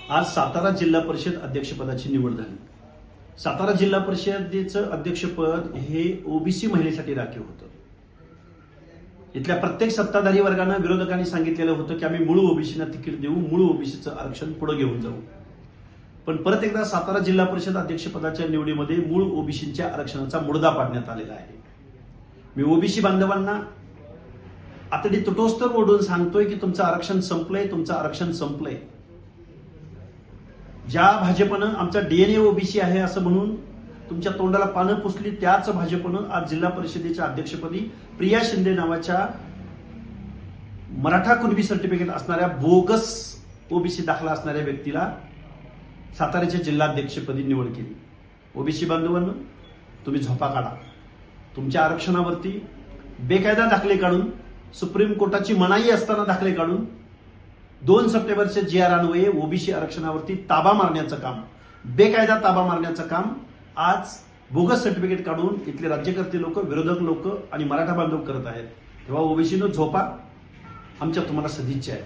आज सातारा जिल्हा परिषद अध्यक्षपदाची निवड झाली। सातारा जिल्हा परिषदेचं अध्यक्षपद हे ओबीसी महिलेसाठी राखीव होतं। इथल्या प्रत्येक सत्ताधारी वर्गानं विरोधकांनी सांगितलेलं होतं की आम्ही मूळ ओबीसीना तिकीट देऊ, मूळ ओबीसीचं आरक्षण पुढे घेऊन जाऊ। पण परत एकदा सातारा जिल्हा परिषद अध्यक्षपदाच्या निवडीमध्ये मूळ ओबीसीच्या आरक्षणाचा मुडदा पाडण्यात आलेला आहे। मी ओबीसी बांधवांना आतडी तुटोस्तर ओढून सांगतोय की तुमचं आरक्षण संपलंय, तुमचं आरक्षण संपलंय। ज्या भाजपनं आमचा डीएनए ओबीसी आहे असं म्हणून तुमच्या तोंडाला पानं पुसली, त्याच भाजपनं आज जिल्हा परिषदेच्या अध्यक्षपदी प्रिया शिंदे नावाच्या मराठा कुणबी सर्टिफिकेट असणाऱ्या बोगस ओबीसी दाखला असणाऱ्या व्यक्तीला साताऱ्याच्या जिल्हाध्यक्षपदी निवड केली। ओबीसी बांधवांनो, तुम्ही झोपा काढा। तुमच्या आरक्षणावरती बेकायदा दाखले काढून, सुप्रीम कोर्टाची मनाई असताना दाखले काढून 2 सप्टेंबरच्या GR अन्वये ओबीसी आरक्षणावरती ताबा मारण्याचं काम, बेकायदा ताबा मारण्याचं काम आज बोगस सर्टिफिकेट काढून इथले राज्यकर्ते लोक, विरोधक लोक आणि मराठा बांधव करत आहेत। तेव्हा ओबीसीनं झोपा, आमच्या तुम्हाला सदिच्छा आहे।